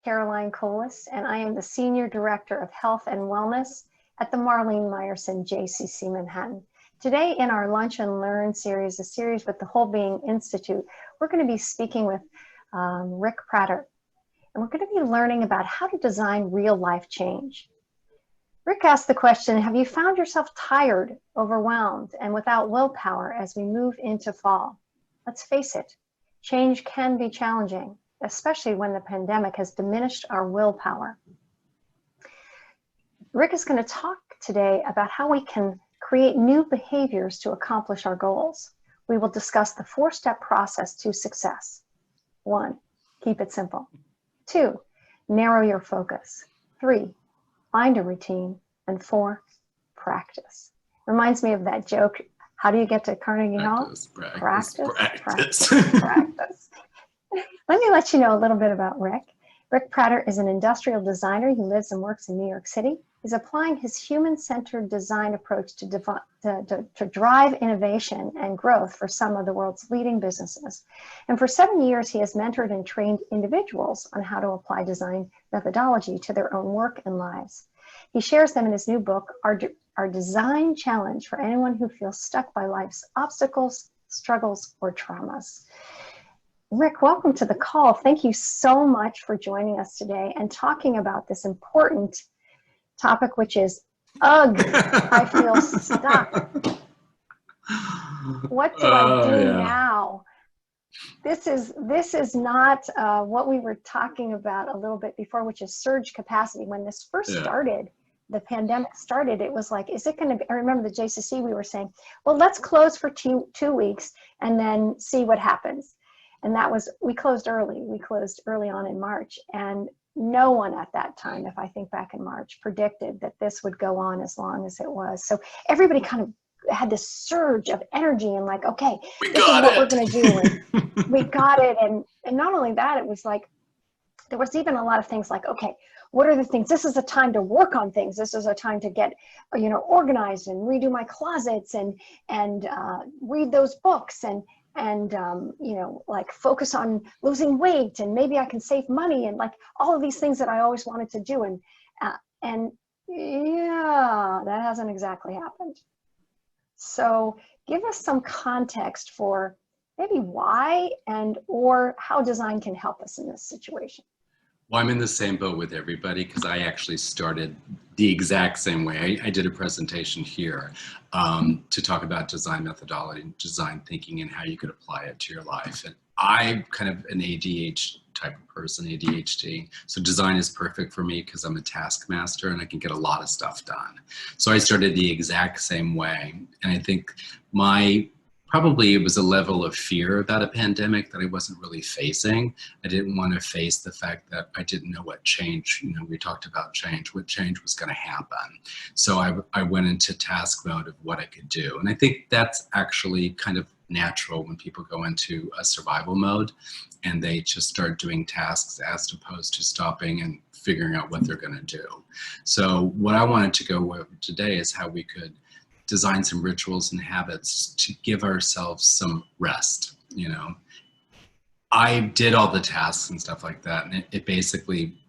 Caroline Colas, and I am the Senior Director of Health and Wellness at the Marlene Meyerson JCC Manhattan. Today in our Lunch and Learn series, a series with the Whole Being Institute, we're going to be speaking with Rick Prater, and we're going to be learning about how to design real life change. Rick asked the question, have you found yourself tired, overwhelmed, and without willpower as we move into fall? Let's face it, change can be challenging, especially when the pandemic has diminished our willpower. Rick is going to talk today about how we can create new behaviors to accomplish our goals. We will discuss the 4-step process to success. 1, keep it simple. 2, narrow your focus. 3, find a routine. And 4, practice. Reminds me of that joke, how do you get to Carnegie Hall? Practice. Let me let you know a little bit about Rick. Rick Prater is an industrial designer. He lives and works in New York City. He's applying his human-centered design approach to drive innovation and growth for some of the world's leading businesses. And for 7 years, he has mentored and trained individuals on how to apply design methodology to their own work and lives. He shares them in his new book, Our Design Challenge, for anyone who feels stuck by life's obstacles, struggles, or traumas. Rick, welcome to the call. Thank you so much for joining us today and talking about this important topic, which is, ugh, I feel stuck. What do I do now? This is not what we were talking about a little bit before, which is surge capacity. When this first started, the pandemic started, it was like, is it going to be, I remember the JCC, we were saying, well, let's close for two weeks and then see what happens. And that was, we closed early on in March, and no one at that time, if I think back in March, predicted that this would go on as long as it was. So everybody kind of had this surge of energy and like, okay, this is what we're going to do. And we got it. And not only that, it was like, there was even a lot of things like, okay, what are the things? This is a time to work on things. This is a time to get, organized and redo my closets and read those books and like focus on losing weight, and maybe I can save money, and like all of these things that I always wanted to do. And yeah, that hasn't exactly happened. So give us some context for maybe why or how design can help us in this situation. Well, I'm in the same boat with everybody because I actually started the exact same way. I did a presentation here to talk about design methodology, design thinking, and how you could apply it to your life. And I'm kind of an ADHD type of person, ADHD. So design is perfect for me because I'm a taskmaster and I can get a lot of stuff done. So I started the exact same way. And I think probably it was a level of fear about a pandemic that I wasn't really facing. I didn't want to face the fact that I didn't know what change, we talked about change, what change was going to happen. So I went into task mode of what I could do. And I think that's actually kind of natural when people go into a survival mode and they just start doing tasks as opposed to stopping and figuring out what they're going to do. So what I wanted to go over today is how we could design some rituals and habits to give ourselves some rest. I did all the tasks and stuff like that, and it basically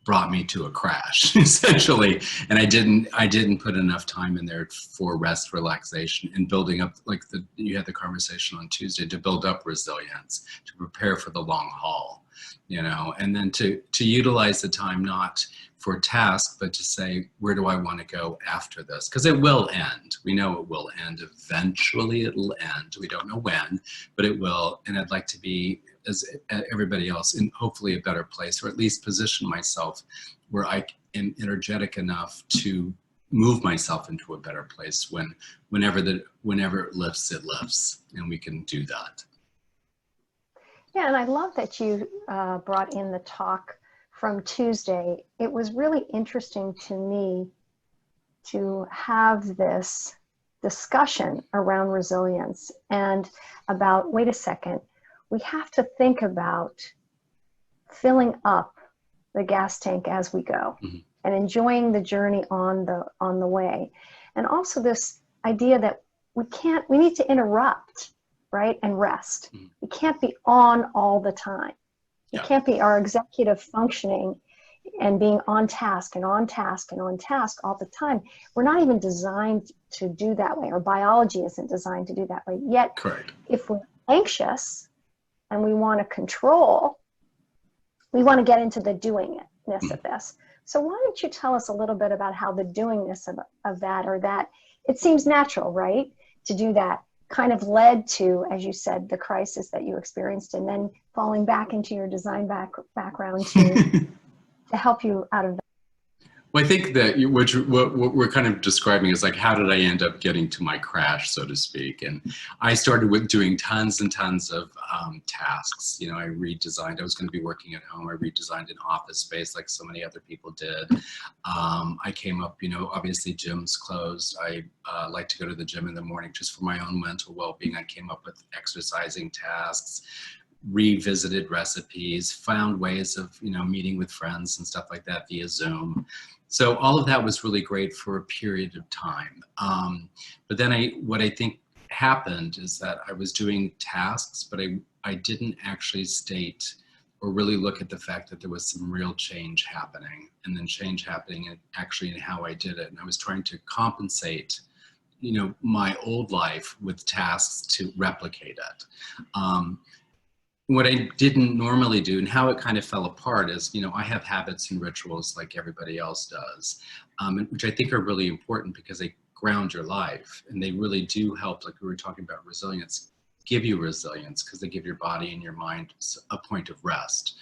brought me to a crash essentially. And I didn't put enough time in there for rest, relaxation, and building up, like you had the conversation on Tuesday, to build up resilience, to prepare for the long haul, and then to utilize the time not for tasks, but to say, where do I want to go after this? Because it will end. We know it will end. Eventually it'll end. We don't know when, but it will. And I'd like to be, as everybody else, in hopefully a better place, or at least position myself where I am energetic enough to move myself into a better place whenever it lifts, it lifts. And we can do that. Yeah, and I love that you brought in the talk from Tuesday. It was really interesting to me to have this discussion around resilience and about, wait a second, we have to think about filling up the gas tank as we go, and enjoying the journey on the way. And also this idea that we need to interrupt, right, and rest. We can't be on all the time. It can't be our executive functioning and being on task and on task and on task all the time. We're not even designed to do that way. Our biology isn't designed to do that way. Yet, Correct. if we're anxious and we want to control, we want to get into the doingness of this. So why don't you tell us a little bit about how the doingness of that, or that it seems natural, right, to do that, kind of led to, as you said, the crisis that you experienced, and then falling back into your design background to help you out of that. Well, I think that what we're kind of describing is like, how did I end up getting to my crash, so to speak? And I started with doing tons and tons of tasks. You know, I redesigned. I was going to be working at home. I redesigned an office space like so many other people did. I came up, you know, obviously gyms closed. I like to go to the gym in the morning just for my own mental well-being. I came up with exercising tasks, revisited recipes, found ways of, you know, meeting with friends and stuff like that via Zoom. So all of that was really great for a period of time. But then what I think happened is that I was doing tasks, but I didn't actually state or really look at the fact that there was some real change happening, and then change happening actually in how I did it. And I was trying to compensate, you know, my old life with tasks to replicate it. What I didn't normally do, and how it kind of fell apart, is, you know, I have habits and rituals like everybody else does, which I think are really important because they ground your life, and they really do help, like we were talking about resilience, give you resilience because they give your body and your mind a point of rest.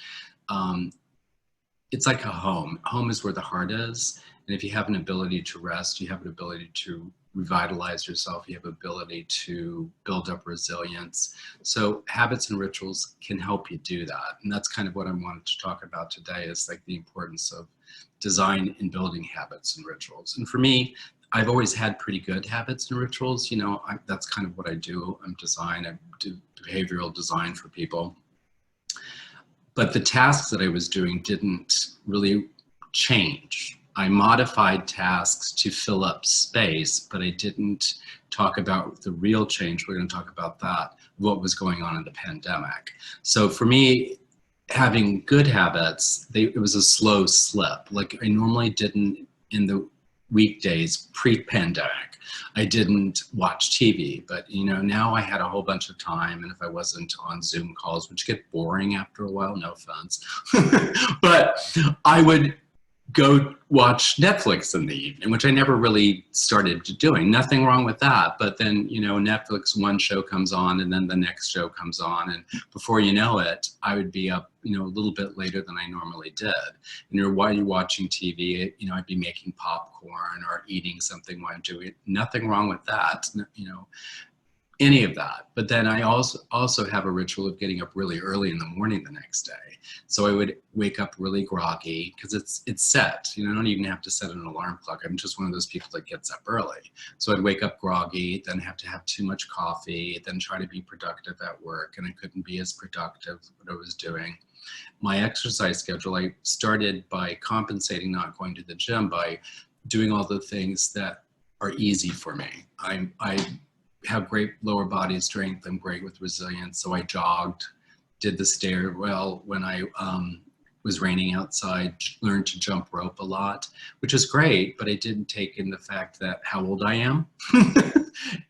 It's like a home. Home is where the heart is, and if you have an ability to rest, you have an ability to revitalize yourself, you have ability to build up resilience. So habits and rituals can help you do that. And that's kind of what I wanted to talk about today, is like the importance of design in building habits and rituals. And for me, I've always had pretty good habits and rituals. You know, that's kind of what I do. I do behavioral design for people. But the tasks that I was doing didn't really change. I modified tasks to fill up space, but I didn't talk about the real change. We're going to talk about that, what was going on in the pandemic. So for me, having good habits, it was a slow slip. Like I normally didn't in the weekdays pre-pandemic. I didn't watch TV, but you know, now I had a whole bunch of time, and if I wasn't on Zoom calls, which get boring after a while, no offense, but I would go watch Netflix in the evening, which I never really started doing. Nothing wrong with that. But then, you know, Netflix, one show comes on and then the next show comes on. And before you know it, I would be up, you know, a little bit later than I normally did. And while you're watching TV, you know, I'd be making popcorn or eating something while I'm doing it. Nothing wrong with that, you know, any of that. But then I also have a ritual of getting up really early in the morning the next day. So I would wake up really groggy because it's set. You know, I don't even have to set an alarm clock. I'm just one of those people that gets up early. So I'd wake up groggy, then have to have too much coffee, then try to be productive at work, and I couldn't be as productive what I was doing. My exercise schedule, I started by compensating not going to the gym by doing all the things that are easy for me. I have great lower body strength. I'm great with resilience. So I jogged, did the stairwell when I was raining outside, learned to jump rope a lot, which is great, but I didn't take in the fact that how old I am.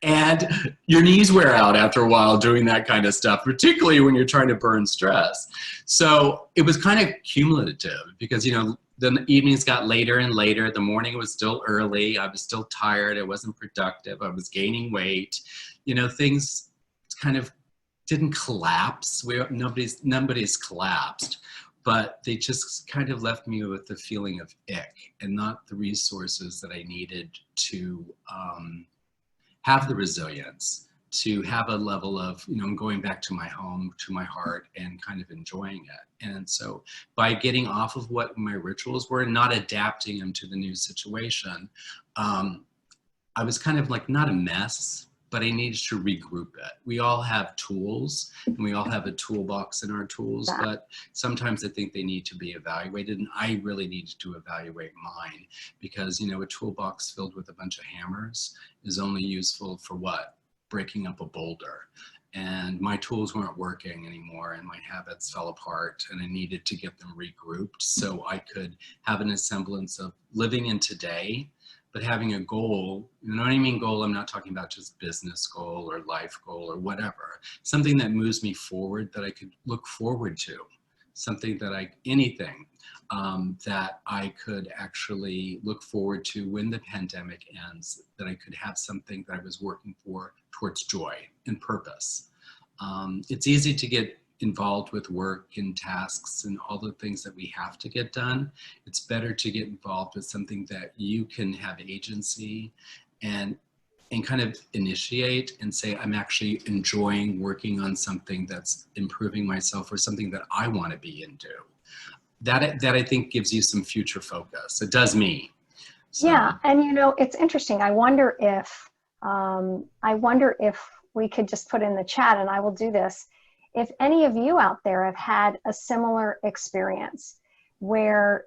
And your knees wear out after a while doing that kind of stuff, particularly when you're trying to burn stress. So it was kind of cumulative because, you know, the evenings got later and later. The morning was still early. I was still tired. I wasn't productive. I was gaining weight. You know, things kind of didn't collapse. Nobody's collapsed, but they just kind of left me with the feeling of ick and not the resources that I needed to have the resilience, to have a level of, you know, going back to my home, to my heart, and kind of enjoying it. And so by getting off of what my rituals were and not adapting them to the new situation, I was kind of like not a mess, but I needed to regroup it. We all have tools, and we all have a toolbox in our tools, but sometimes I think they need to be evaluated, and I really needed to evaluate mine because, you know, a toolbox filled with a bunch of hammers is only useful for what? Breaking up a boulder. and my tools weren't working anymore, and my habits fell apart, and I needed to get them regrouped so I could have an semblance of living in today, but having a goal. You know what I mean? Goal, I'm not talking about just business goal or life goal or whatever. Something that moves me forward, that I could look forward to. Something that anything that I could actually look forward to when the pandemic ends, that I could have something that I was working for towards joy and purpose. It's easy to get involved with work and tasks and all the things that we have to get done. It's better to get involved with something that you can have agency and kind of initiate and say, I'm actually enjoying working on something that's improving myself or something that I want to be into. That I think gives you some future focus. It does me. So. Yeah, and you know, it's interesting. I wonder if we could just put in the chat, and I will do this, if any of you out there have had a similar experience where,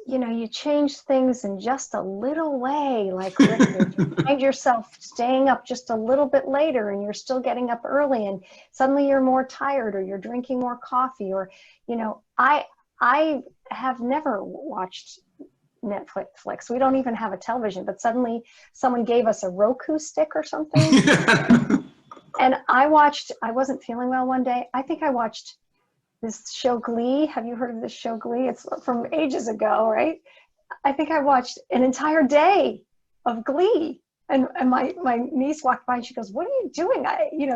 you know, you change things in just a little way, like Rick, you find yourself staying up just a little bit later and you're still getting up early, and suddenly you're more tired, or you're drinking more coffee, or, you know, I have never watched Netflix. We don't even have a television, but suddenly someone gave us a Roku stick or something. And I wasn't feeling well one day. I think I watched this show Glee. Have you heard of this show Glee? It's from ages ago, right? I think I watched an entire day of Glee. And my niece walked by and she goes, "What are you doing?"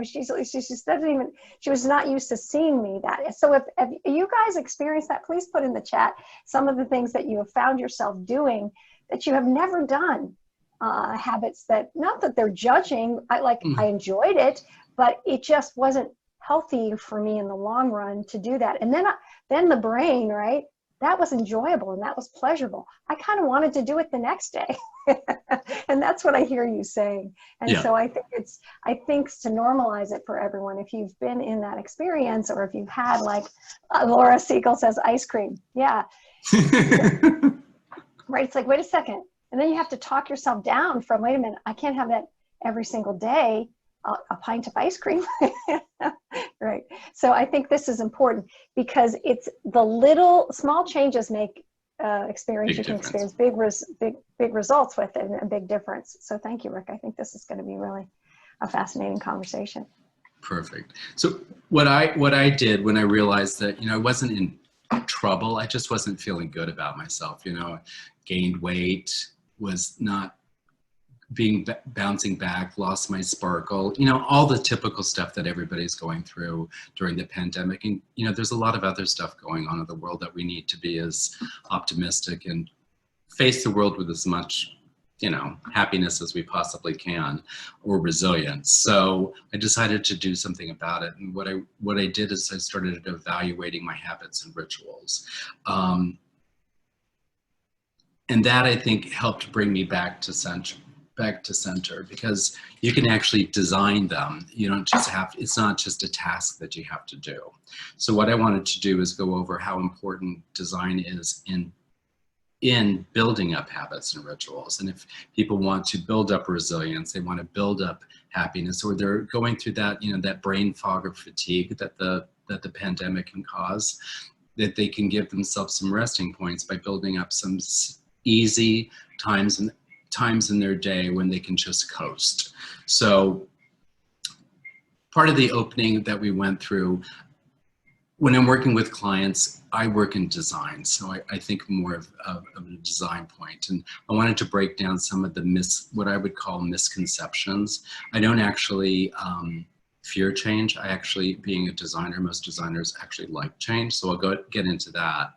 She was not used to seeing me that. So if you guys experience that, please put in the chat some of the things that you have found yourself doing that you have never done. Habits that, not that they're judging, I enjoyed it, but it just wasn't healthy for me in the long run to do that. And then the brain, right? That was enjoyable and that was pleasurable. I kind of wanted to do it the next day. And that's what I hear you saying. And yeah. So I think to normalize it for everyone, if you've been in that experience, or if you've had, like Laura Siegel says, ice cream. Yeah. Right. It's like, wait a second. And then you have to talk yourself down from, wait a minute, I can't have that every single day, a pint of ice cream. Right. So I think this is important, because it's the small changes make you can experience big results with it, and a big difference. So thank you, Rick. I think this is going to be really a fascinating conversation. Perfect. So what I did when I realized that, you know, I wasn't in trouble, I just wasn't feeling good about myself, you know, gained weight, was not bouncing back, lost my sparkle, you know, all the typical stuff that everybody's going through during the pandemic. And, you know, there's a lot of other stuff going on in the world that we need to be as optimistic and face the world with as much, you know, happiness as we possibly can, or resilience. So I decided to do something about it. And what I did is I started evaluating my habits and rituals. And that, I think, helped bring me back to center, because you can actually design them. You don't just it's not just a task that you have to do. So what I wanted to do is go over how important design is in building up habits and rituals. And if people want to build up resilience, they want to build up happiness, or they're going through that, you know, that brain fog or fatigue that the pandemic can cause, that they can give themselves some resting points by building up some easy times in their day when they can just coast. So part of the opening that we went through, when I'm working with clients, I work in design. So I think more of a design point. And I wanted to break down some of the what I would call misconceptions. I don't actually fear change. I actually, being a designer, most designers actually like change. So I'll get into that.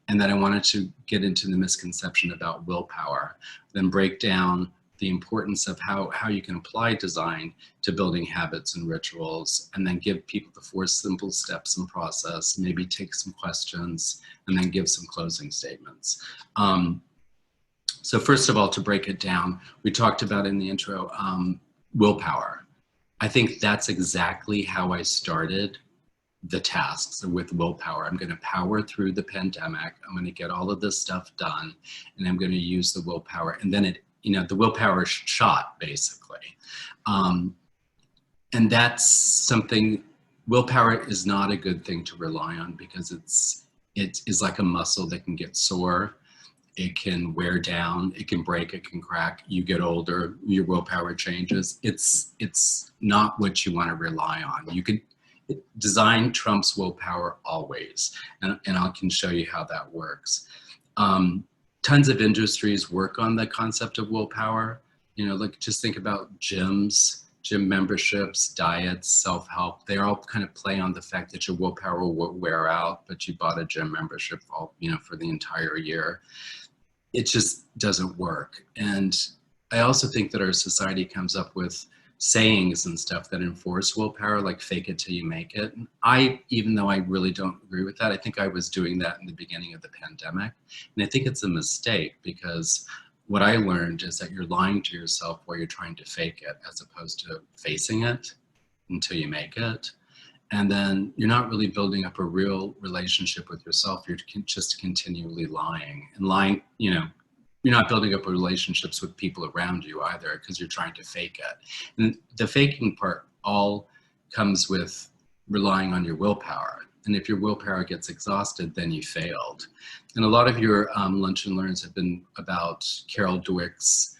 And then I wanted to get into the misconception about willpower, then break down the importance of how you can apply design to building habits and rituals, and then give people the 4 simple steps and process, maybe take some questions, and then give some closing statements. So first of all, to break it down, we talked about in the intro, willpower. I think that's exactly how I started the tasks with willpower. I'm going to power through the pandemic. I'm going to get all of this stuff done, and I'm going to use the willpower. And then the willpower shot, basically. And that's something, willpower is not a good thing to rely on, because it is like a muscle that can get sore. It can wear down, it can break, it can crack. You get older, your willpower changes. It's not what you want to rely on. You could, design trumps willpower always. And I can show you how that works. Tons of industries work on the concept of willpower. You know, like just think about gyms, gym memberships, diets, self-help. They all kind of play on the fact that your willpower will wear out, but you bought a gym membership all, you know, for the entire year. It just doesn't work. And I also think that our society comes up with sayings and stuff that enforce willpower, like fake it till you make it. And even though I really don't agree with that, I think I was doing that in the beginning of the pandemic. And I think it's a mistake, because what I learned is that you're lying to yourself while you're trying to fake it, as opposed to facing it until you make it. And then you're not really building up a real relationship with yourself. You're just continually lying. And lying, you know, you're not building up relationships with people around you either, because you're trying to fake it. And the faking part all comes with relying on your willpower. And if your willpower gets exhausted, then you failed. And a lot of your lunch and learns have been about Carol Dweck's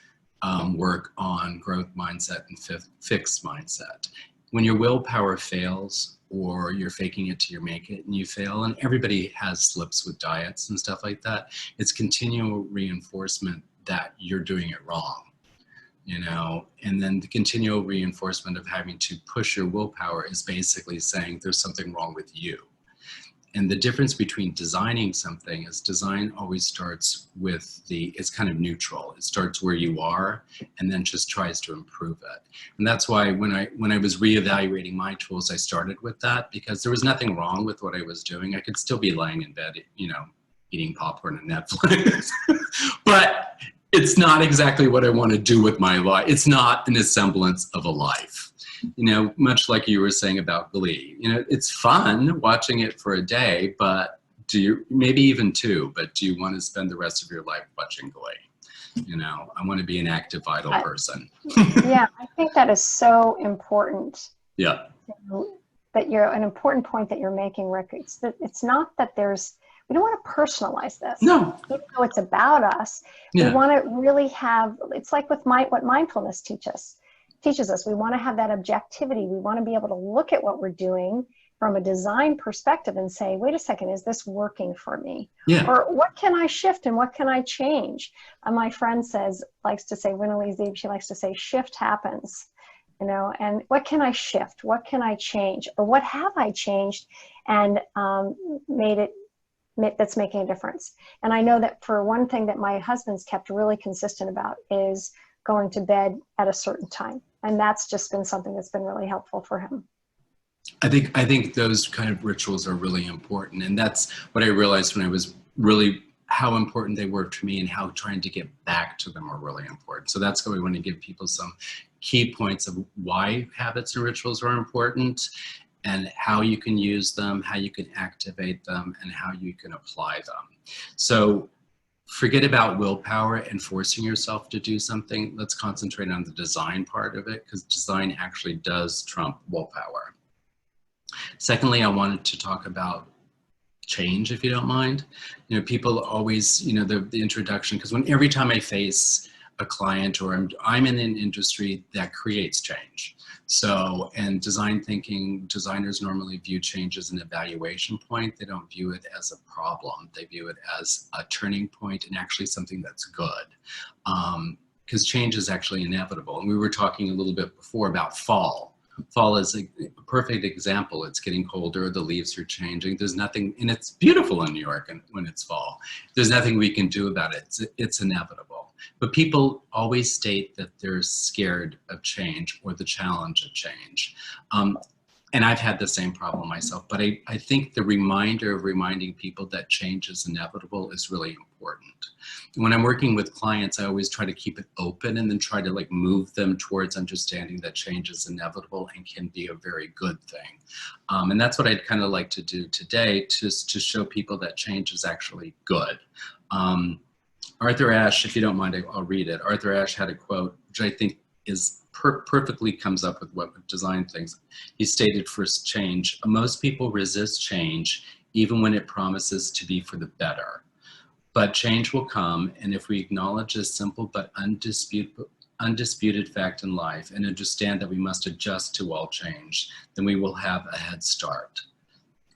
work on growth mindset and fixed mindset. When your willpower fails, or you're faking it till you make it and you fail, and everybody has slips with diets and stuff like that, it's continual reinforcement that you're doing it wrong, you know. And then the continual reinforcement of having to push your willpower is basically saying there's something wrong with you. And the difference between designing something is design always starts with it's kind of neutral. It starts where you are and then just tries to improve it. And that's why when I was reevaluating my tools, I started with that, because there was nothing wrong with what I was doing. I could still be lying in bed, you know, eating popcorn and Netflix, but it's not exactly what I want to do with my life. It's not an semblance of a life. You know, much like you were saying about Glee, you know, it's fun watching it for a day, but maybe even two, but do you want to spend the rest of your life watching Glee? You know, I want to be an active, vital person. Yeah, I think that is so important. Yeah. That you're an important point that you're making, Rick. It's not that we don't want to personalize this. No. Even though it's about us, we want to really have, it's like with what mindfulness teaches us. We want to have that objectivity. We want to be able to look at what we're doing from a design perspective and say, wait a second, is this working for me? Yeah. Or what can I shift and what can I change? My friend likes to say, Winnie Zeeb, she likes to say, shift happens, you know, and what can I shift? What can I change? Or what have I changed and that's making a difference? And I know that for one thing that my husband's kept really consistent about is going to bed at a certain time. And that's just been something that's been really helpful for him. I think those kind of rituals are really important. And that's what I realized when I was really, how important they were to me and how trying to get back to them are really important. So that's why we want to give people some key points of why habits and rituals are important, and how you can use them, how you can activate them, and how you can apply them. So forget about willpower and forcing yourself to do something. Let's concentrate on the design part of it, because design actually does trump willpower. Secondly, I wanted to talk about change, if you don't mind. You know, people always, you know, the introduction, because every time I face a client or I'm in an industry that creates change. So, and design thinking, designers normally view change as an evaluation point. They don't view it as a problem. They view it as a turning point and actually something that's good. Because change is actually inevitable. And we were talking a little bit before about fall. Fall is a perfect example. It's getting colder, the leaves are changing. There's nothing, and it's beautiful in New York when it's fall. There's nothing we can do about it. It's inevitable. But people always state that they're scared of change or the challenge of change. And I've had the same problem myself, but I think the reminder of reminding people that change is inevitable is really important. When I'm working with clients, I always try to keep it open and then try to like move them towards understanding that change is inevitable and can be a very good thing. And that's what I'd kind of like to do today, just to show people that change is actually good. Arthur Ashe, if you don't mind, I'll read it. Arthur Ashe had a quote, which I think is perfectly comes up with what design thinks. He stated for change, most people resist change even when it promises to be for the better. But change will come, and if we acknowledge this simple but undisputed fact in life and understand that we must adjust to all change, then we will have a head start.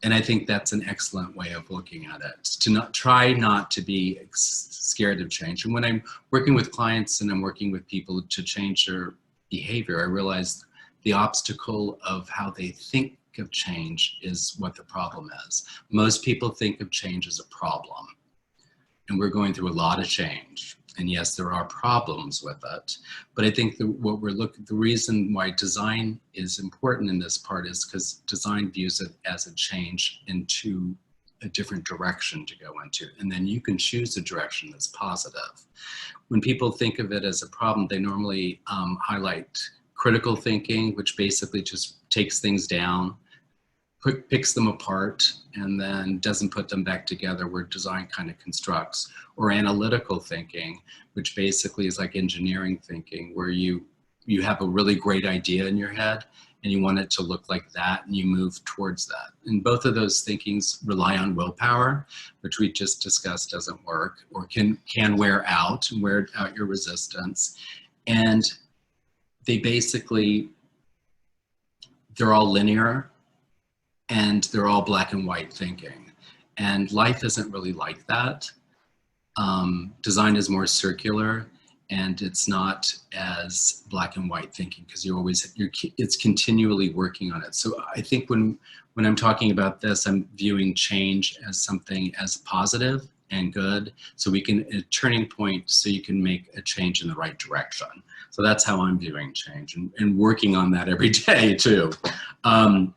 And I think that's an excellent way of looking at it, to try not to be scared of change. And when I'm working with clients and I'm working with people to change their behavior, I realize the obstacle of how they think of change is what the problem is. Most people think of change as a problem. And we're going through a lot of change. And yes, there are problems with it. But I think the reason why design is important in this part is because design views it as a change into a different direction to go into. And then you can choose a direction that's positive. When people think of it as a problem, they normally highlight critical thinking, which basically just takes things down, picks them apart, and then doesn't put them back together, where design kind of constructs. Or analytical thinking, which basically is like engineering thinking, where you have a really great idea in your head and you want it to look like that, and you move towards that. And both of those thinkings rely on willpower, which we just discussed doesn't work, or can wear out and wear out your resistance. And they basically, they're all linear, and they're all black and white thinking. And life isn't really like that. Design is more circular, and it's not as black and white thinking, because it's continually working on it. So I think when I'm talking about this, I'm viewing change as something as positive and good, so a turning point, so you can make a change in the right direction. So that's how I'm viewing change, and working on that every day too. And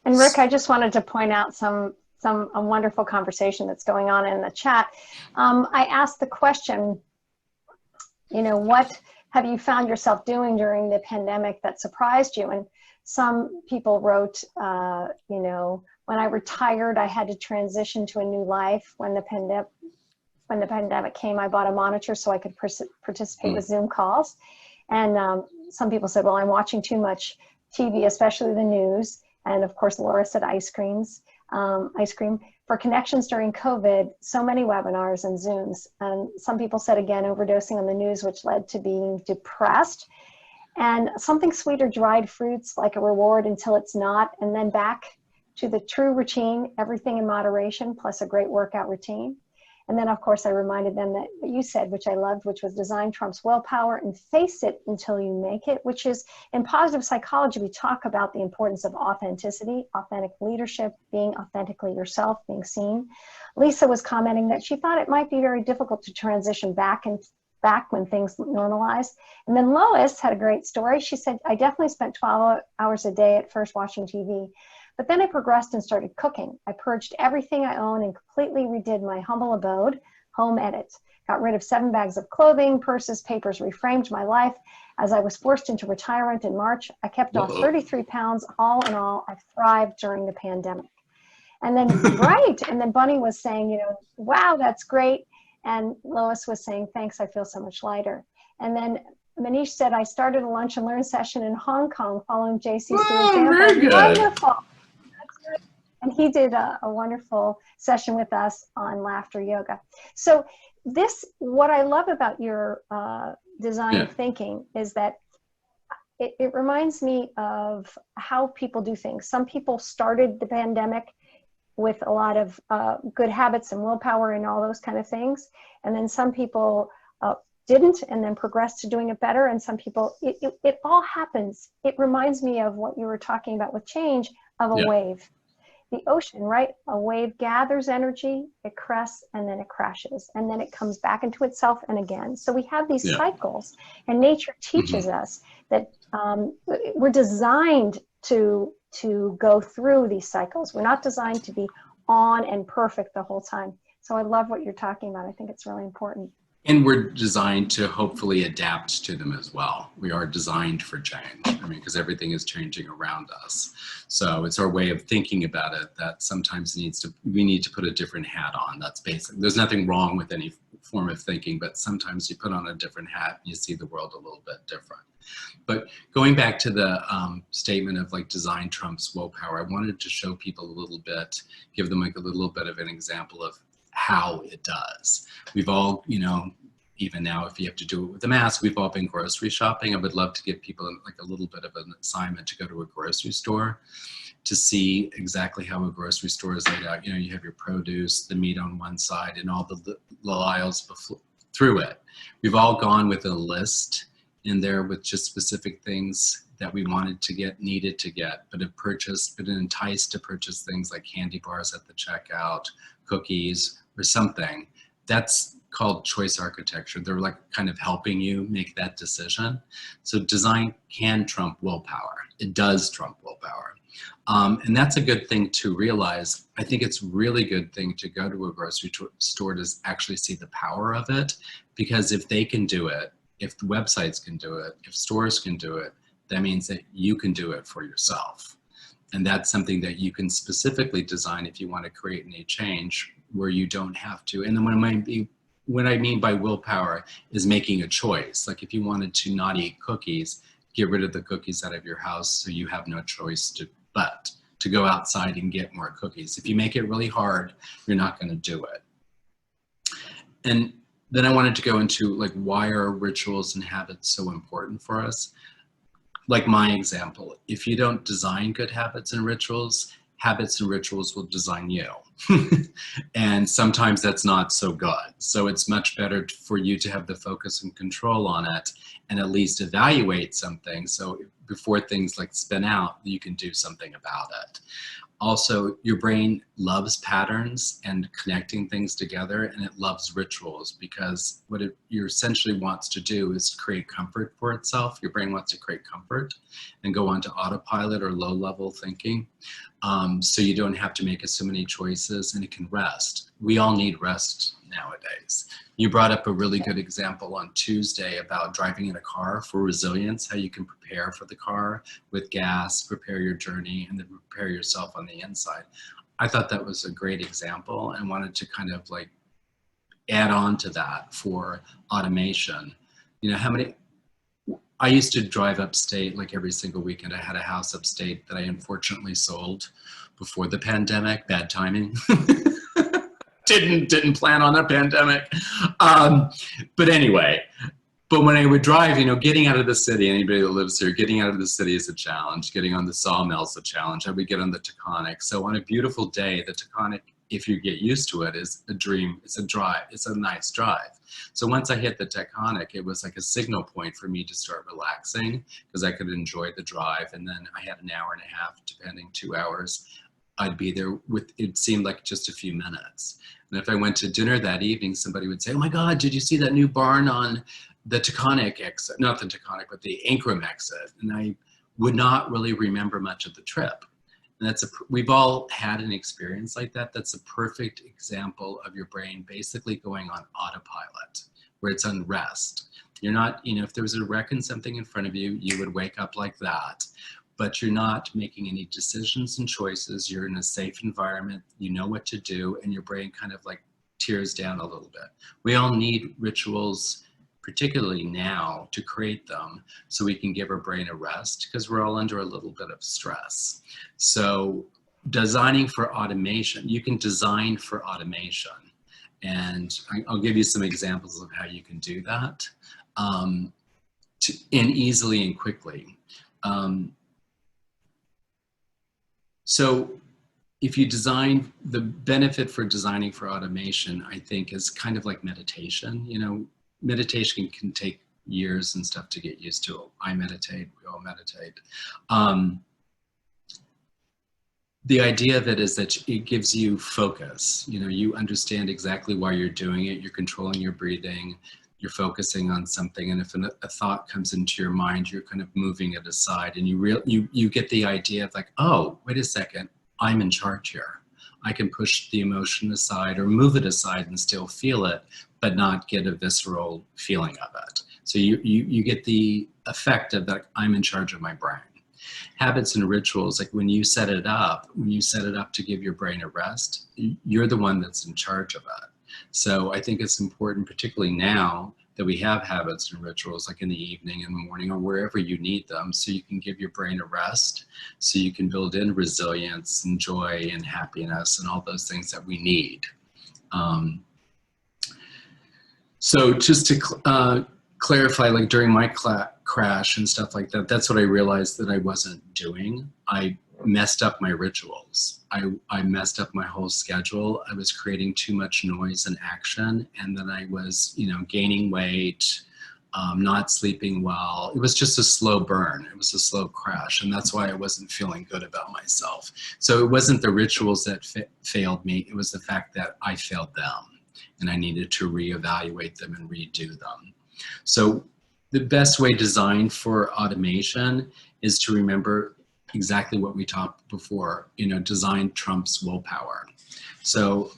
Rick, I just wanted to point out a wonderful conversation that's going on in the chat. I asked the question, what have you found yourself doing during the pandemic that surprised you? And some people wrote, when I retired, I had to transition to a new life. When the pandemic came, I bought a monitor so I could participate with Zoom calls. And some people said, well, I'm watching too much TV, especially the news. And of course, Laura said ice cream. For connections during COVID, so many webinars and Zooms. And some people said, again, overdosing on the news, which led to being depressed. And something sweet or dried fruits like a reward until it's not. And then back to the true routine, everything in moderation, plus a great workout routine. And then, of course, I reminded them that what you said, which I loved, which was design trumps willpower, and face it until you make it, which is, in positive psychology, we talk about the importance of authenticity, authentic leadership, being authentically yourself, being seen. Lisa was commenting that she thought it might be very difficult to transition back when things normalize. And then Lois had a great story. She said, I definitely spent 12 hours a day at first watching TV. But then I progressed and started cooking. I purged everything I own and completely redid my humble abode, home edit. Got rid of 7 bags of clothing, purses, papers, reframed my life. As I was forced into retirement in March, I kept off 33 pounds. All in all, I thrived during the pandemic. And then, right, and then Bunny was saying, wow, that's great. And Lois was saying, thanks, I feel so much lighter. And then Manish said, I started a lunch and learn session in Hong Kong following JC's example. Very good. Wonderful. And he did a wonderful session with us on laughter yoga. So what I love about your design thinking is that it reminds me of how people do things. Some people started the pandemic with a lot of good habits and willpower and all those kind of things. And then some people didn't, and then progressed to doing it better. And some people, it all happens. It reminds me of what you were talking about with change, of a wave. The ocean, right? A wave gathers energy, it crests, and then it crashes, and then it comes back into itself and again. So we have these cycles, and nature teaches us that we're designed to go through these cycles. We're not designed to be on and perfect the whole time. So I love what you're talking about. I think it's really important. And we're designed to hopefully adapt to them as well. We are designed for change. Because everything is changing around us. So it's our way of thinking about it that sometimes we need to put a different hat on. That's basic. There's nothing wrong with any form of thinking, but sometimes you put on a different hat and you see the world a little bit different. But going back to the statement of like design trumps willpower, I wanted to show people a little bit, give them like a little bit of an example of how it does. We've all, you know, even now, if you have to do it with a mask, we've all been grocery shopping. I would love to give people like a little bit of an assignment to go to a grocery store to see exactly how a grocery store is laid out. You know, you have your produce, the meat on one side, and all the aisles through it. We've all gone with a list in there with just specific things that we wanted to get, needed to get, but have purchased, been enticed to purchase things like candy bars at the checkout, cookies, or something. That's called choice architecture. They're like kind of helping you make that decision. So design can trump willpower. It does trump willpower. And that's a good thing to realize. I think it's a really good thing to go to a grocery store to actually see the power of it, because if they can do it, if the websites can do it, if stores can do it, that means that you can do it for yourself. And that's something that you can specifically design if you want to create any change where you don't have to. And then what I mean by willpower is making a choice. Like if you wanted to not eat cookies, get rid of the cookies out of your house so you have no choice but to go outside and get more cookies. If you make it really hard, you're not going to do it. And then I wanted to go into like, why are rituals and habits so important for us? Like my example, if you don't design good habits and rituals will design you. And sometimes that's not so good. So it's much better for you to have the focus and control on it and at least evaluate something. So before things like spin out, you can do something about it. Also, your brain loves patterns and connecting things together, and it loves rituals, because what it essentially wants to do is create comfort for itself. Your brain wants to create comfort and go on to autopilot or low-level thinking, so you don't have to make so many choices, and it can rest. We all need rest nowadays. You brought up a really good example on Tuesday about driving in a car for resilience, how you can prepare for the car with gas, prepare your journey, and then prepare yourself on the inside. I thought that was a great example and wanted to kind of like add on to that for automation. You know, I used to drive upstate like every single weekend. I had a house upstate that I unfortunately sold before the pandemic. Bad timing. Didn't plan on a pandemic. But anyway, but when I would drive, you know, getting out of the city, anybody that lives here, getting out of the city is a challenge. Getting on the Sawmill is a challenge. I would get on the Taconic. So on a beautiful day, the Taconic, if you get used to it, is a dream. It's a drive. It's a nice drive. So once I hit the Taconic, it was like a signal point for me to start relaxing, because I could enjoy the drive. And then I had an hour and a half, depending, 2 hours. I'd be there with, it seemed like just a few minutes. And if I went to dinner that evening, somebody would say, "Oh my God, did you see that new barn on the Taconic exit?" Not the Taconic, but the Ankrum exit. And I would not really remember much of the trip. And we've all had an experience like that. That's a perfect example of your brain basically going on autopilot, where it's on rest. You're not, you know, if there was a wreck and something in front of you, you would wake up like that. But you're not making any decisions and choices. You're in a safe environment. You know what to do, and your brain kind of like tears down a little bit. We all need rituals, particularly now, to create them so we can give our brain a rest, because we're all under a little bit of stress. So designing for automation, you can design for automation. And I'll give you some examples of how you can do that and easily and quickly. So if you design, the benefit for designing for automation, I think, is kind of like meditation. You know, meditation can take years and stuff to get used to. I meditate, we all meditate. The idea of it is that it gives you focus. You know, you understand exactly why you're doing it. You're controlling your breathing. You're focusing on something, and if a thought comes into your mind, you're kind of moving it aside, and you get the idea of like, oh, wait a second, I'm in charge here. I can push the emotion aside or move it aside and still feel it, but not get a visceral feeling of it. So you get the effect of that, I'm in charge of my brain. Habits and rituals, like when you set it up to give your brain a rest, you're the one that's in charge of it. So I think it's important, particularly now, that we have habits and rituals like in the evening, in the morning, or wherever you need them, so you can give your brain a rest, so you can build in resilience and joy and happiness and all those things that we need. So just to clarify, like during my crash and stuff like that, that's what I realized that I wasn't doing. I messed up my rituals. I messed up my whole schedule. I was creating too much noise and action, and then I was, you know, gaining weight, not sleeping well. It was just a slow burn. It was a slow crash, and that's why I wasn't feeling good about myself. So it wasn't the rituals that failed me. It was the fact that I failed them, and I needed to reevaluate them and redo them. So the best way designed for automation is to remember exactly what we talked before, you know, design trumps willpower. So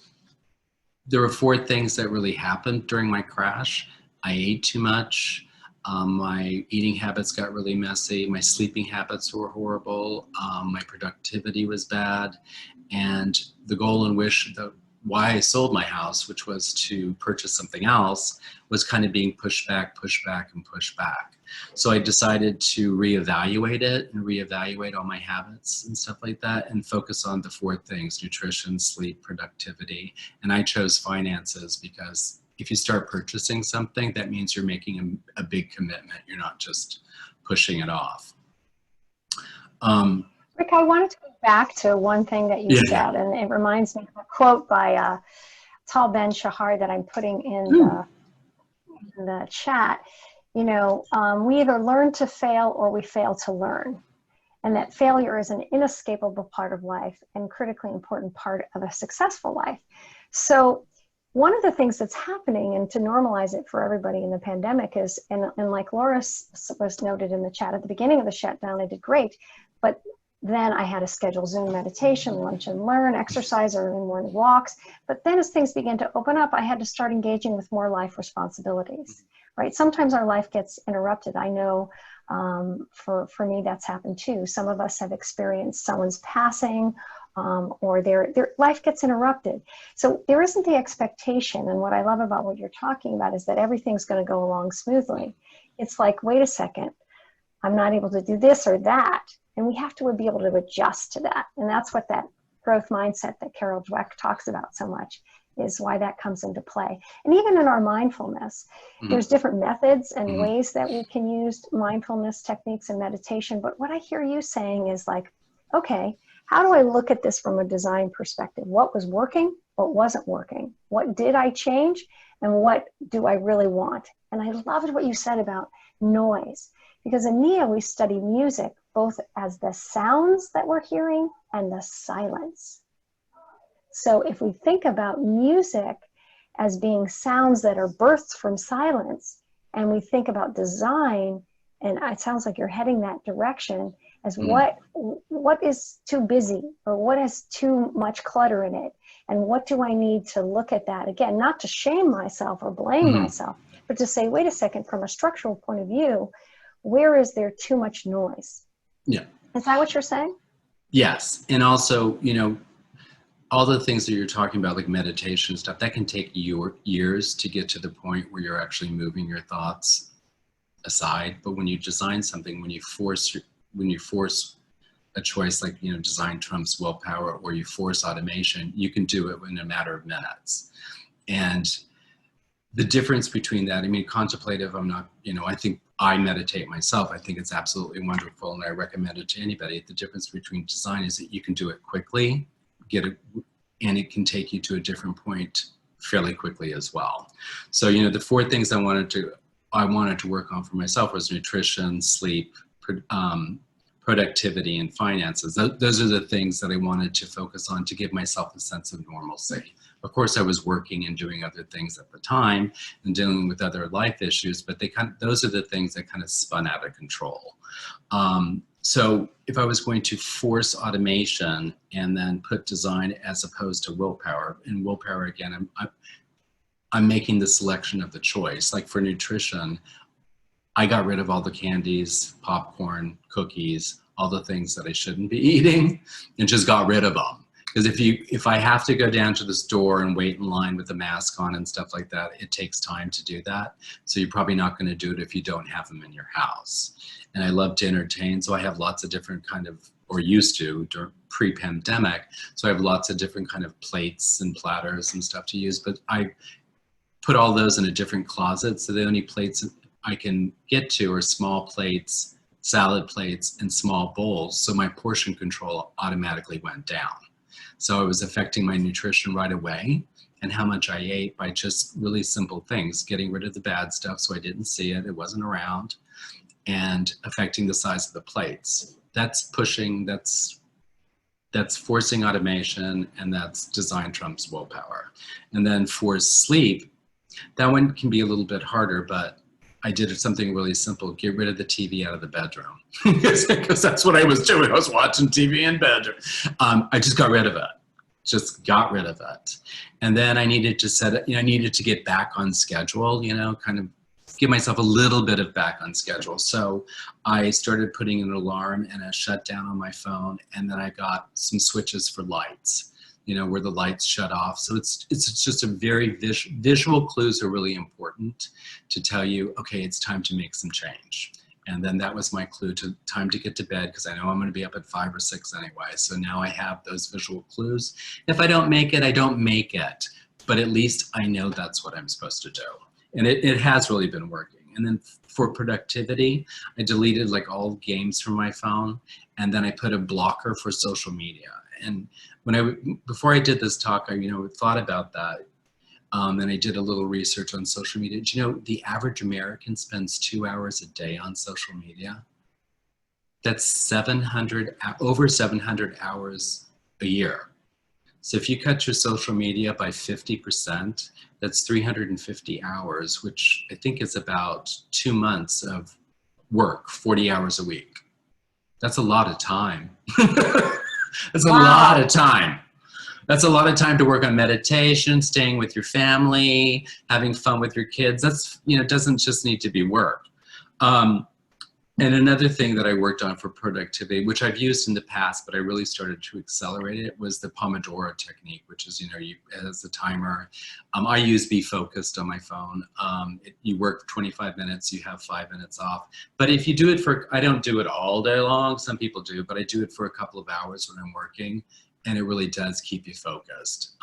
there were 4 things that really happened during my crash. I ate too much. My eating habits got really messy. My sleeping habits were horrible. My productivity was bad. And the goal and wish, why I sold my house, which was to purchase something else, was kind of being pushed back, and pushed back. So I decided to reevaluate it and reevaluate all my habits and stuff like that, and focus on the 4 things: nutrition, sleep, productivity. And I chose finances because if you start purchasing something, that means you're making a big commitment. You're not just pushing it off. Rick, I wanted to go back to one thing that you said, and it reminds me of a quote by Tal Ben Shahar that I'm putting in the chat. You know, we either learn to fail or we fail to learn. And that failure is an inescapable part of life and critically important part of a successful life. So one of the things that's happening, and to normalize it for everybody in the pandemic, is, and like Laura was noted in the chat at the beginning of the shutdown, I did great, but then I had to schedule Zoom meditation, lunch and learn, exercise, or early morning walks. But then as things began to open up, I had to start engaging with more life responsibilities, right? Sometimes our life gets interrupted. I know for me, that's happened too. Some of us have experienced someone's passing, or their life gets interrupted. So there isn't the expectation. And what I love about what you're talking about is that everything's going to go along smoothly. It's like, wait a second, I'm not able to do this or that. And we have to be able to adjust to that. And that's what that growth mindset that Carol Dweck talks about so much, is why that comes into play. And even in our mindfulness, there's different methods and ways that we can use mindfulness techniques and meditation. But what I hear you saying is like, okay, how do I look at this from a design perspective? What was working? What wasn't working? What did I change? And what do I really want? And I loved what you said about noise, because in NIA, we study music both as the sounds that we're hearing and the silence. So if we think about music as being sounds that are birthed from silence, and we think about design, and it sounds like you're heading that direction, as what is too busy, or what has too much clutter in it, and what do I need to look at that? Again, not to shame myself or blame myself, but to say, wait a second, from a structural point of view, where is there too much noise? Yeah. Is that what you're saying? Yes. And also, you know, all the things that you're talking about, like meditation stuff, that can take years to get to the point where you're actually moving your thoughts aside. But when you design something, when you force a choice, like, you know, design trumps willpower, or you force automation, you can do it in a matter of minutes. And the difference between that, I mean, contemplative, I'm not, you know, I think I meditate myself. I think it's absolutely wonderful, and I recommend it to anybody. The difference between design is that you can do it quickly, and it can take you to a different point fairly quickly as well. So, you know, the 4 things I wanted to work on for myself was nutrition, sleep, productivity, and finances. Those are the things that I wanted to focus on to give myself a sense of normalcy. Of course, I was working and doing other things at the time and dealing with other life issues, but those are the things that kind of spun out of control. So if I was going to force automation and then put design as opposed to willpower, and willpower, again, I'm making the selection of the choice. Like for nutrition, I got rid of all the candies, popcorn, cookies, all the things that I shouldn't be eating, and just got rid of them. Because if I have to go down to the store and wait in line with the mask on and stuff like that, it takes time to do that. So you're probably not going to do it if you don't have them in your house. And I love to entertain, so I have lots of different kind of, or used to during pre-pandemic. So I have lots of different kind of plates and platters and stuff to use, but I put all those in a different closet. So the only plates I can get to are small plates, salad plates, and small bowls. So my portion control automatically went down. So it was affecting my nutrition right away and how much I ate by just really simple things, getting rid of the bad stuff so I didn't see it, it wasn't around, and affecting the size of the plates. That's pushing, that's forcing automation, and that's design trumps willpower. And then for sleep, that one can be a little bit harder, but I did something really simple, get rid of the TV out of the bedroom. Because that's what I was doing, I was watching TV in bedroom. I just got rid of it. And then I needed to set it, I needed to get back on schedule, kind of give myself a little bit of back on schedule. So I started putting an alarm and a shutdown on my phone, and then I got some switches for lights, where the lights shut off. So it's just a very visual clues are really important to tell you, okay, it's time to make some change. And then that was my clue to time to get to bed, because I know I'm going to be up at 5 or 6 anyway. So now I have those visual clues. If I don't make it, I don't make it. But at least I know that's what I'm supposed to do. And it has really been working. And then for productivity, I deleted like all games from my phone. And then I put a blocker for social media. And before I did this talk, I thought about that. And I did a little research on social media. Do you know the average American spends 2 hours a day on social media? That's over 700 hours a year. So if you cut your social media by 50%, that's 350 hours, which I think is about 2 months of work, 40 hours a week. That's a lot of time. That's a lot of time. That's a lot of time to work on meditation, staying with your family, having fun with your kids. That's, doesn't just need to be work. And another thing that I worked on for productivity, which I've used in the past, but I really started to accelerate it, was the Pomodoro technique, which is, as a timer. I use Be Focused on my phone. You work for 25 minutes, you have 5 minutes off. But if you do it I don't do it all day long, some people do, but I do it for a couple of hours when I'm working, and it really does keep you focused.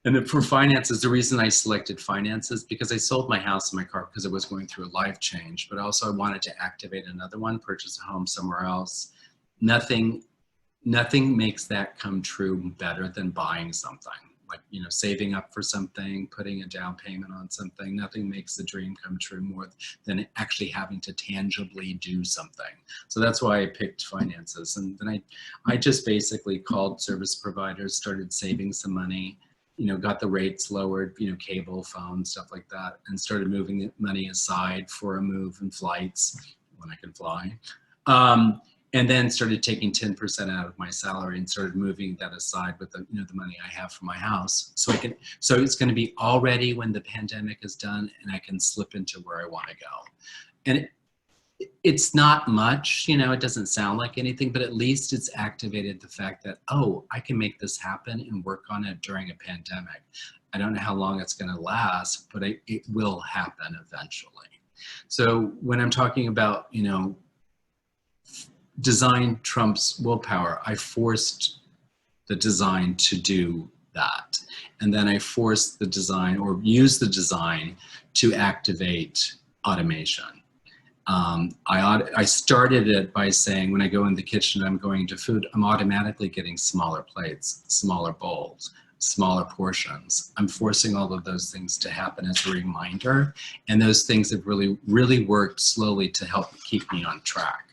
And then for finances, the reason I selected finances, because I sold my house and my car because I was going through a life change, but also I wanted to activate another one, purchase a home somewhere else. Nothing makes that come true better than buying something. Like, saving up for something, putting a down payment on something. Nothing makes the dream come true more than actually having to tangibly do something. So that's why I picked finances. And then I just basically called service providers, started saving some money, got the rates lowered, cable, phone, stuff like that, and started moving the money aside for a move and flights when I can fly. And then started taking 10% out of my salary and started moving that aside with the, the money I have for my house. So it's going to be all ready when the pandemic is done, and I can slip into where I want to go. And it's not much, it doesn't sound like anything, but at least it's activated the fact that, oh, I can make this happen and work on it during a pandemic. I don't know how long it's going to last, but it will happen eventually. So when I'm talking about, design trumps willpower, I forced the design to do that. And then I forced the design, or used the design, to activate automation. I started it by saying, when I go in the kitchen, I'm going to food, I'm automatically getting smaller plates, smaller bowls, smaller portions. I'm forcing all of those things to happen as a reminder. And those things have really, really worked slowly to help keep me on track.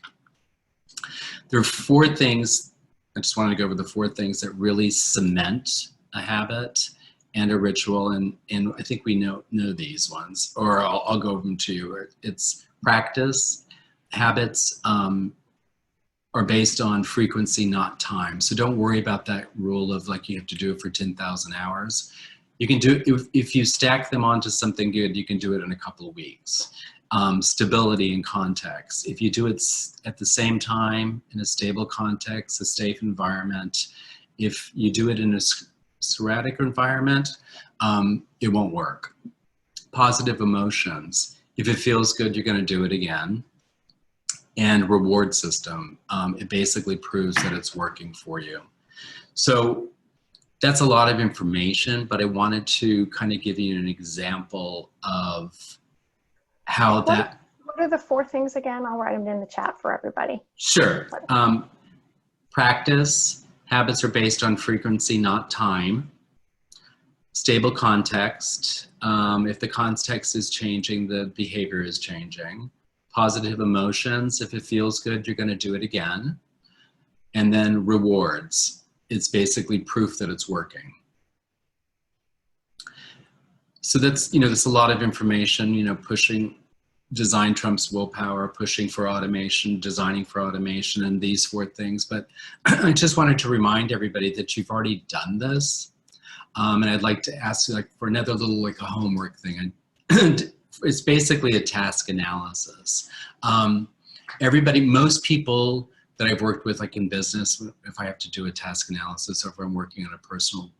There are 4 things, I just wanted to go over the 4 things that really cement a habit and a ritual. And I think we know these ones, or I'll go over them to you. It's practice. Habits are based on frequency, not time. So don't worry about that rule of like you have to do it for 10,000 hours. You can do it, if you stack them onto something good, you can do it in a couple of weeks. Stability and context. If you do it at the same time in a stable context, a safe environment, If you do it in a sporadic environment, it won't work. Positive emotions. If it feels good, you're going to do it again. And reward system. It basically proves that it's working for you. So that's a lot of information, but I wanted to kind of give you an example of how that. What are the 4 things again? I'll write them in the chat for everybody. Sure. Practice. Habits are based on frequency, not time. Stable context. If the context is changing, the behavior is changing. Positive emotions. If it feels good, you're going to do it again. And then rewards. It's basically proof that it's working. So that's, there's a lot of information, pushing design trumps willpower, pushing for automation, designing for automation, and these 4 things. But I just wanted to remind everybody that you've already done this. And I'd like to ask you for another little a homework thing. It's basically a task analysis. Most people that I've worked with in business, if I have to do a task analysis or if I'm working on a personal,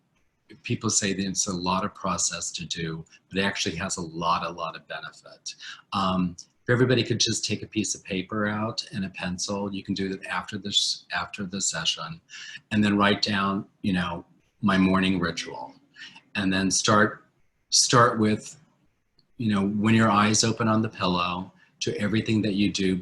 people say that it's a lot of process to do, but it actually has a lot of benefit. If everybody could just take a piece of paper out and a pencil, you can do that after the session, and then write down, my morning ritual, and then start with, when your eyes open on the pillow, to everything that you do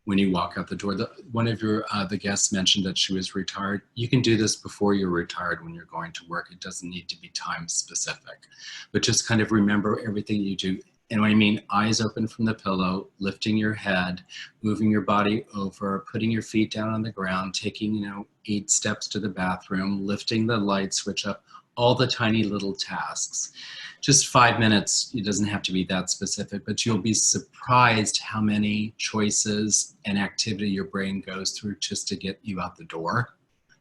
when you walk out the door. One of the guests mentioned that she was retired. You can do this before you're retired when you're going to work. It doesn't need to be time specific, but just kind of remember everything you do. And when I mean eyes open from the pillow, lifting your head, moving your body over, putting your feet down on the ground, taking, 8 steps to the bathroom, lifting the light switch up, all the tiny little tasks. Just 5 minutes, it doesn't have to be that specific, but you'll be surprised how many choices and activity your brain goes through just to get you out the door.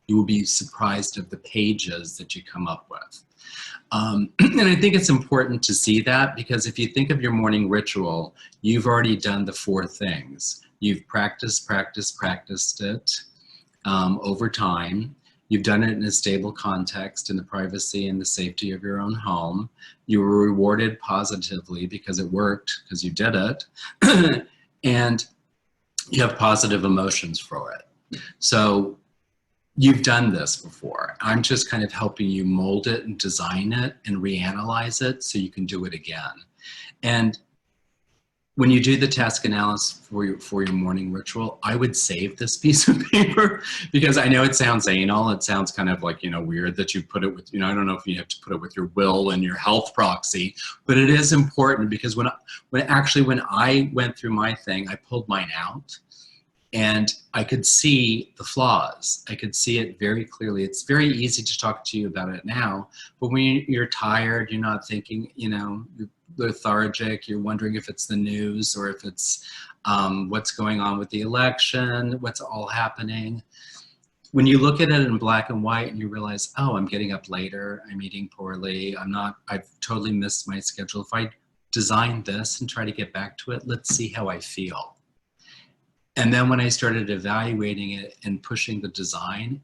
You will be surprised of the pages that you come up with. And I think it's important to see that, because if you think of your morning ritual, you've already done the 4 things. You've practiced it over time. You've done it in a stable context, in the privacy and the safety of your own home. You were rewarded positively because it worked, because you did it. And you have positive emotions for it. So you've done this before. I'm just kind of helping you mold it and design it and reanalyze it so you can do it again. And when you do the task analysis for your morning ritual, I would save this piece of paper, because I know it sounds anal. It sounds kind of weird that you put it with, I don't know if you have to put it with your will and your health proxy, but it is important, because when I went through my thing, I pulled mine out and I could see the flaws. I could see it very clearly. It's very easy to talk to you about it now, but when you're tired, you're not thinking, you're lethargic, you're wondering if it's the news or if it's what's going on with the election, what's all happening. When you look at it in black and white and you realize, oh, I'm getting up later, I'm eating poorly, I've totally missed my schedule. If I design this and try to get back to it, let's see how I feel. And then when I started evaluating it and pushing design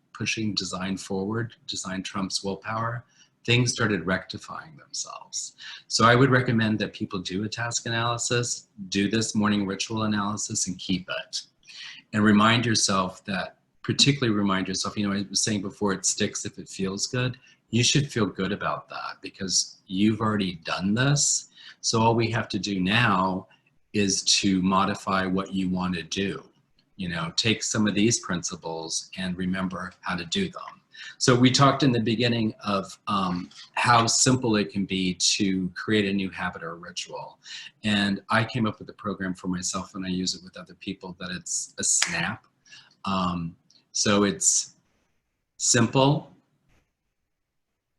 forward, design trumps willpower, things started rectifying themselves. So I would recommend that people do a task analysis, do this morning ritual analysis, and keep it. And remind yourself, I was saying before, it sticks if it feels good. You should feel good about that, because you've already done this. So all we have to do now is to modify what you want to do. Take some of these principles and remember how to do them. So we talked in the beginning of how simple it can be to create a new habit or ritual. And I came up with a program for myself, and I use it with other people, that it's a SNAP. So it's simple,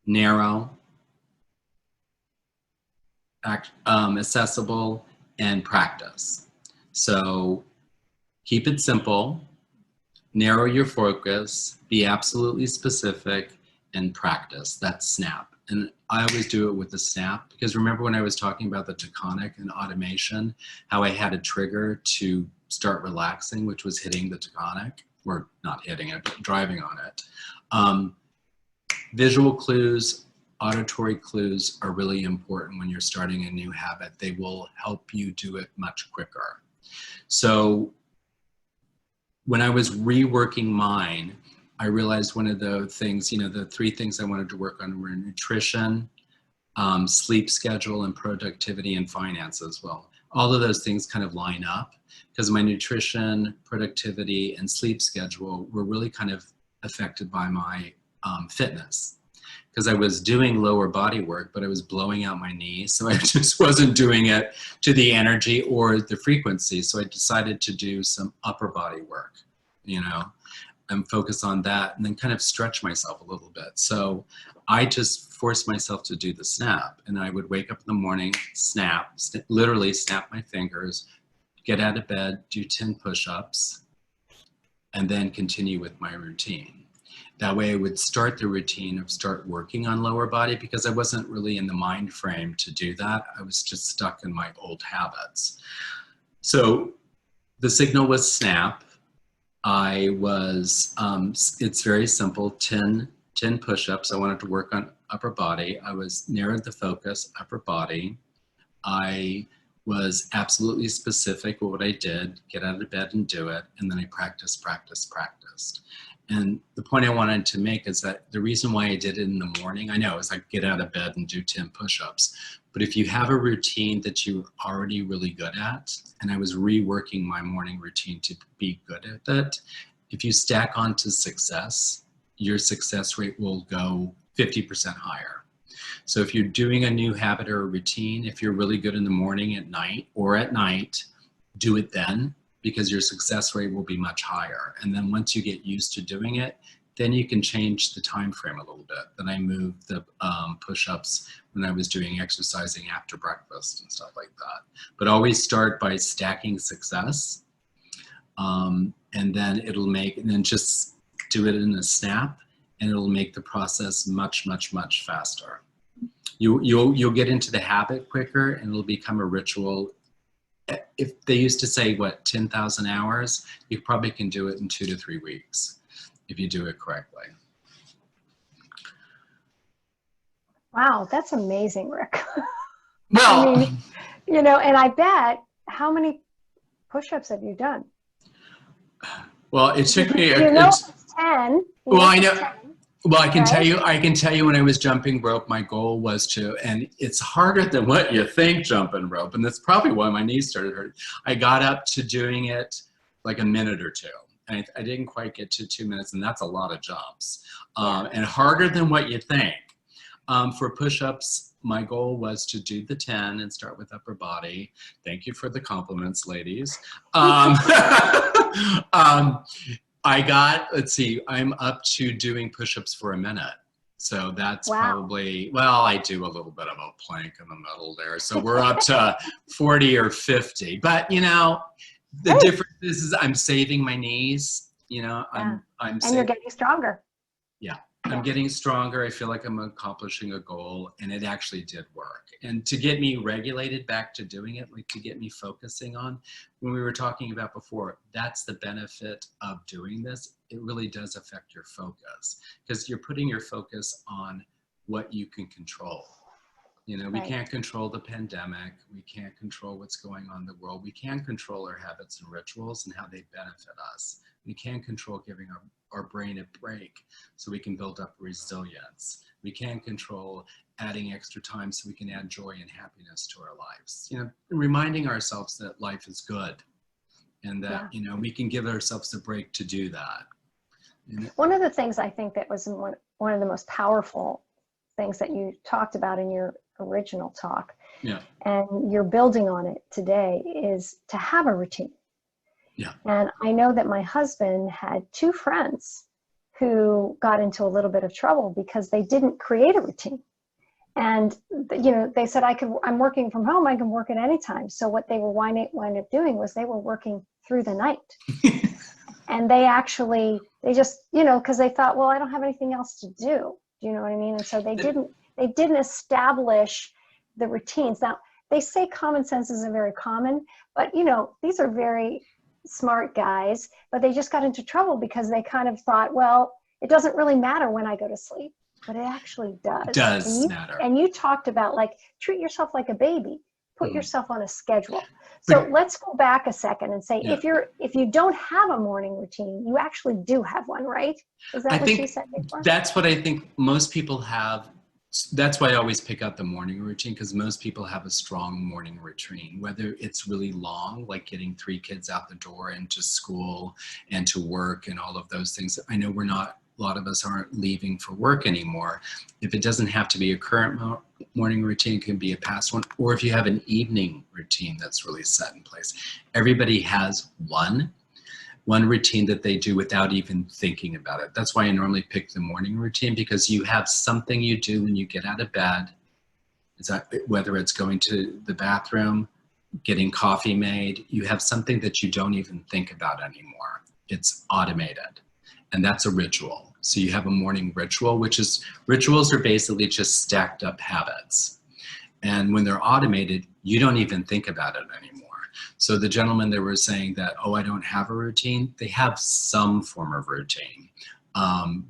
narrow, accessible, and practice. So keep it simple, narrow your focus, be absolutely specific, and practice. That's SNAP. And I always do it with the SNAP, because remember when I was talking about the taconic and automation, how I had a trigger to start relaxing, which was hitting the taconic, or not hitting it, but driving on it. Visual clues, auditory clues are really important when you're starting a new habit. They will help you do it much quicker. So when I was reworking mine, I realized one of the things, the 3 things I wanted to work on were nutrition, sleep schedule, and productivity and finance as well. All of those things kind of line up because my nutrition, productivity, and sleep schedule were really kind of affected by my fitness. Because I was doing lower body work, but I was blowing out my knees. So I just wasn't doing it to the energy or the frequency. So I decided to do some upper body work, and focus on that and then kind of stretch myself a little bit. So I just forced myself to do the snap, and I would wake up in the morning, literally snap my fingers, get out of bed, do 10 push-ups, and then continue with my routine. That way I would start the routine of start working on lower body because I wasn't really in the mind frame to do that. I was just stuck in my old habits. So the signal was snap. I was, it's very simple, 10 push-ups. I wanted to work on upper body. I was narrowed the focus, upper body. I was absolutely specific with what I did, get out of bed and do it. And then I practiced. And the point I wanted to make is that the reason why I did it in the morning, I know, is I get out of bed and do 10 push-ups. But if you have a routine that you're already really good at, and I was reworking my morning routine to be good at it, if you stack onto success, your success rate will go 50% higher. So if you're doing a new habit or a routine, if you're really good in the morning, at night, do it then, because your success rate will be much higher. And then once you get used to doing it, then you can change the time frame a little bit. Then I moved the push-ups when I was doing exercising after breakfast and stuff like that. But always start by stacking success, and then just do it in a snap, and it'll make the process much, much, much faster. You'll get into the habit quicker, and it'll become a ritual. If they used to say, 10,000 hours, you probably can do it in 2 to 3 weeks if you do it correctly. Wow, that's amazing, Rick. Well, I mean, and I bet, how many push-ups have you done? Well, it took me. 10. Well, I know. 10. Well, I can tell you when I was jumping rope, my goal was to, and it's harder than what you think, jumping rope. And that's probably why my knees started hurting. I got up to doing it like a minute or 2. And I didn't quite get to 2 minutes, and that's a lot of jumps. And harder than what you think. For push-ups, my goal was to do the 10 and start with upper body. Thank you for the compliments, ladies. I got, I'm up to doing push-ups for a minute. So that's probably, I do a little bit of a plank in the middle there. So we're up to 40 or 50. But, the difference is I'm saving my knees. And you're getting stronger. Yeah. I'm getting stronger. I feel like I'm accomplishing a goal, and it actually did work. And to get me regulated back to doing it, like to get me focusing on, when we were talking about before, that's the benefit of doing this. It really does affect your focus because you're putting your focus on what you can control. We can't control the pandemic. We can't control what's going on in the world. We can control our habits and rituals and how they benefit us. We can control giving our brain a break so we can build up resilience. We can control adding extra time so we can add joy and happiness to our lives. Reminding ourselves that life is good and that, we can give ourselves a break to do that. One of the things I think that was one of the most powerful things that you talked about in your original talk, and you're building on it today, is to have a routine. Yeah. And I know that my husband had 2 friends who got into a little bit of trouble because they didn't create a routine. And, they said, I'm working from home, I can work at any time. So what they were wind up doing was they were working through the night. And they just, because they thought, well, I don't have anything else to do. Do you know what I mean? And so they didn't establish the routines. Now, they say common sense isn't very common, but, these are very smart guys, but they just got into trouble because they kind of thought, well, it doesn't really matter when I go to sleep. but it actually does. Does matter. And you talked about like, treat yourself like a baby, put yourself on a schedule. So let's go back a second and say, if you don't have a morning routine, you actually do have one, right? Is that what you said before? That's what I think most people have. That's why I always pick out the morning routine, because most people have a strong morning routine, whether it's really long, like getting 3 kids out the door and to school and to work and all of those things. I know a lot of us aren't leaving for work anymore. If it doesn't have to be a current morning routine, it can be a past one, or if you have an evening routine that's really set in place. Everybody has one routine that they do without even thinking about it. That's why I normally pick the morning routine, because you have something you do when you get out of bed, whether it's going to the bathroom, getting coffee made, you have something that you don't even think about anymore. It's automated. And that's a ritual. So you have a morning ritual, rituals are basically just stacked up habits. And when they're automated, you don't even think about it anymore. So the gentleman that were saying that, oh, I don't have a routine, they have some form of routine.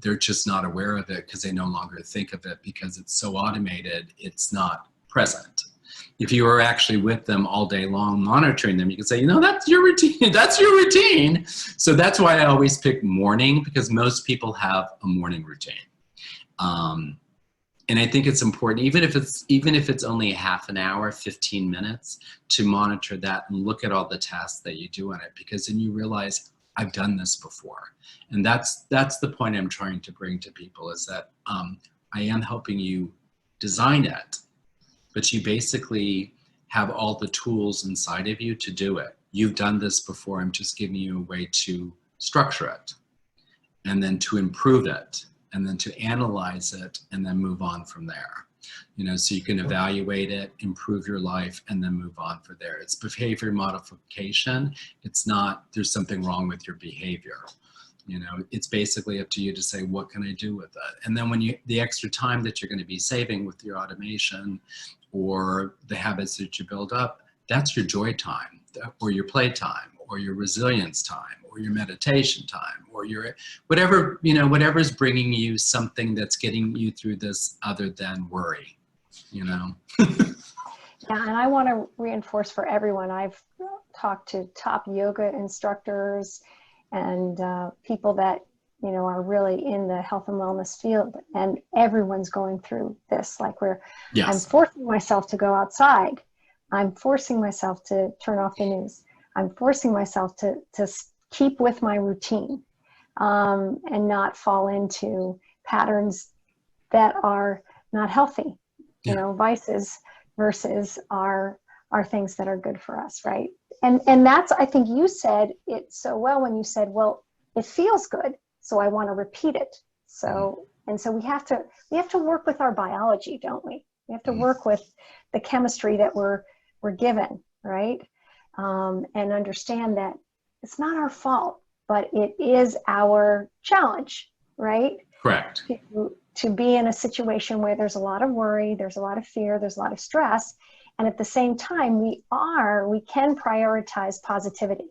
They're just not aware of it because they no longer think of it, because it's so automated, it's not present. If you were actually with them all day long, monitoring them, you could say, you know, that's your routine. That's your routine. So that's why I always pick morning, because most people have a morning routine. And I think it's important, even if it's only a half an hour, 15 minutes, to monitor that and look at all the tasks that you do on it, because then you realize, I've done this before. And that's the point I'm trying to bring to people, is that I am helping you design it, but you basically have all the tools inside of you to do it. You've done this before. I'm just giving you a way to structure it, and then to improve it, and then to analyze it, and then move on from there. You know, so you can evaluate it, improve your life, and then move on from there. It's behavior modification. It's not, there's something wrong with your behavior. You know, it's basically up to you to say, what can I do with it? And then the extra time that you're going to be saving with your automation or the habits that you build up, that's your joy time, or your play time, or your resilience time, or your meditation time, or your whatever, you know, whatever's bringing you something that's getting you through this other than worry, you know. Yeah, and I want to reinforce for everyone, I've talked to top yoga instructors and people that, you know, are really in the health and wellness field, and everyone's going through this. Like I'm forcing myself to go outside. I'm forcing myself to turn off the news. I'm forcing myself to keep with my routine and not fall into patterns that are not healthy, you know, vices versus are things that are good for us, right? And that's, I think you said it so well when you said, well, it feels good, so I want to repeat it. So, and so we have to work with our biology, don't we? We have to work with the chemistry that we're given, right? And understand that it's not our fault, but it is our challenge, right? Correct. To be in a situation where there's a lot of worry, there's a lot of fear, there's a lot of stress, and at the same time, we can prioritize positivity.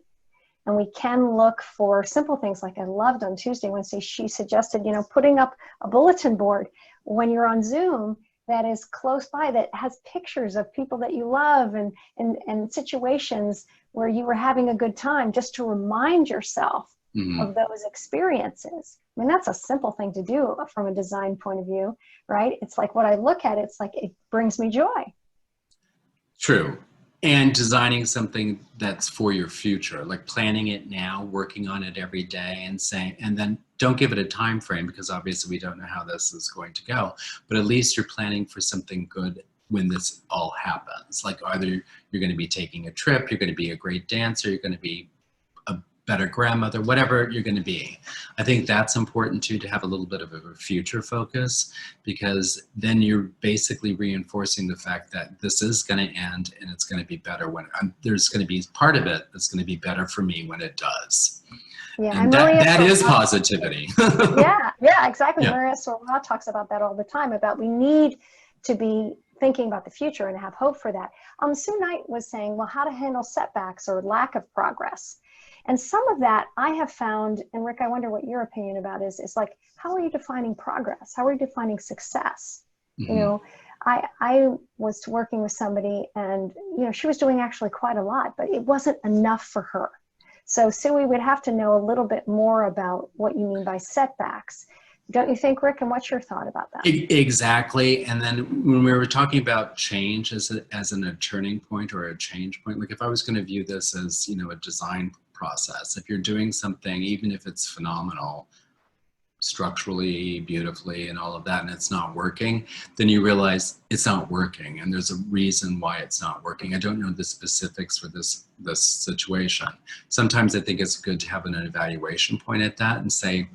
And we can look for simple things, like I loved on Tuesday when she suggested, you know, putting up a bulletin board when you're on Zoom that is close by, that has pictures of people that you love and situations where you were having a good time, just to remind yourself of those experiences. I mean, that's a simple thing to do from a design point of view, right? It's like, what I look at, it's like, it brings me joy. True. And designing something that's for your future, like planning it now, working on it every day, and then don't give it a time frame, because obviously we don't know how this is going to go, but at least you're planning for something good when this all happens. Like, either you're going to be taking a trip, you're going to be a great dancer, you're going to be a better grandmother, whatever you're going to be. I think that's important too, to have a little bit of a future focus, because then you're basically reinforcing the fact that this is going to end, and it's going to be better when there's going to be part of it that's going to be better for me when it does. Yeah, and that is positivity. yeah, exactly. Yeah. Maria Sorrell talks about that all the time, about we need to be thinking about the future and have hope for that. Sue Knight was saying, well, how to handle setbacks or lack of progress. And some of that I have found, and Rick, I wonder what your opinion about is like, how are you defining progress? How are you defining success? Mm-hmm. You know, I was working with somebody and, you know, she was doing actually quite a lot, but it wasn't enough for her. So Sue, we would have to know a little bit more about what you mean by setbacks. Don't you think, Rick? And what's your thought about that? Exactly. And then when we were talking about change as a turning point or a change point, like if I was going to view this as, you know, a design process, if you're doing something, even if it's phenomenal, structurally, beautifully, and all of that, and it's not working, then you realize it's not working, and there's a reason why it's not working. I don't know the specifics for this situation. Sometimes I think it's good to have an evaluation point at that and say,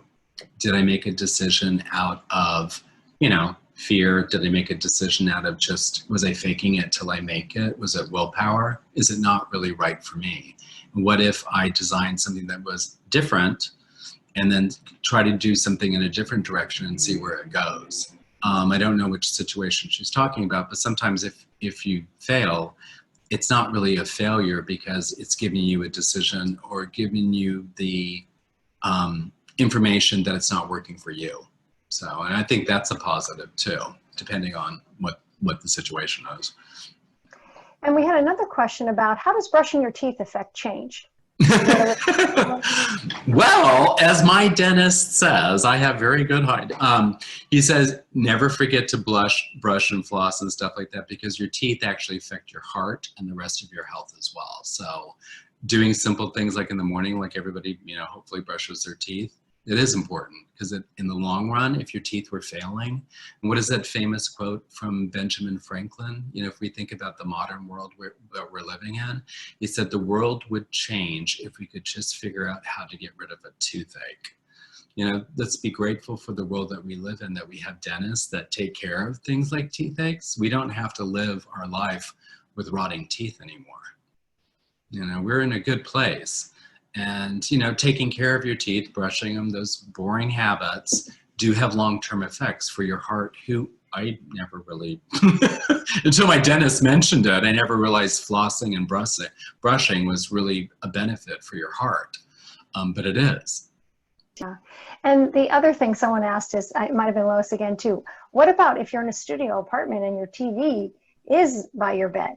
did I make a decision out of, you know, fear? Did I make a decision out of just, was I faking it till I make it? Was it willpower? Is it not really right for me? And what if I designed something that was different and then try to do something in a different direction and see where it goes? I don't know which situation she's talking about, but sometimes if you fail, it's not really a failure because it's giving you a decision or giving you the information that it's not working for you. So, and I think that's a positive too, depending on what the situation is. And we had another question about, how does brushing your teeth affect change? Well, as my dentist says, I have very good height. He says, never forget to brush and floss and stuff like that, because your teeth actually affect your heart and the rest of your health as well. So doing simple things like in the morning, like everybody, you know, hopefully brushes their teeth. It is important because in the long run, if your teeth were failing, and what is that famous quote from Benjamin Franklin? You know, if we think about the modern world that we're living in, he said the world would change if we could just figure out how to get rid of a toothache. You know, let's be grateful for the world that we live in, that we have dentists that take care of things like toothaches. We don't have to live our life with rotting teeth anymore. You know, we're in a good place. And, you know, taking care of your teeth, brushing them, those boring habits do have long-term effects for your heart, who I never really, until my dentist mentioned it, I never realized flossing and brushing was really a benefit for your heart. But it is. Yeah. And the other thing someone asked is, it might have been Lois again too, what about if you're in a studio apartment and your TV is by your bed?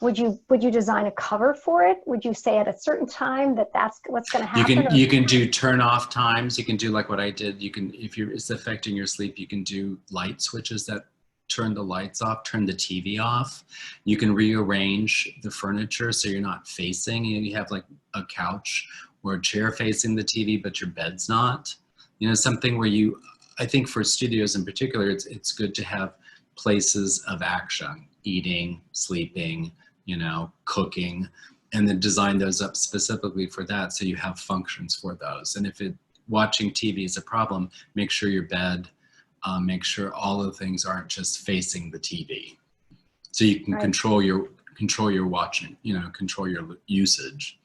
Would you design a cover for it? Would you say at a certain time that's what's going to happen? You can do turn off times. You can do like what I did. You can, if it's affecting your sleep, you can do light switches that turn the lights off, turn the TV off. You can rearrange the furniture so you're not facing. You have like a couch or a chair facing the TV, but your bed's not. You know, something where you, I think for studios in particular, it's good to have places of action, eating, sleeping, you know, cooking, and then design those up specifically for that so you have functions for those. And if watching TV is a problem, make sure your bed, make sure all of the things aren't just facing the TV. So you can control your watching, you know, control your usage.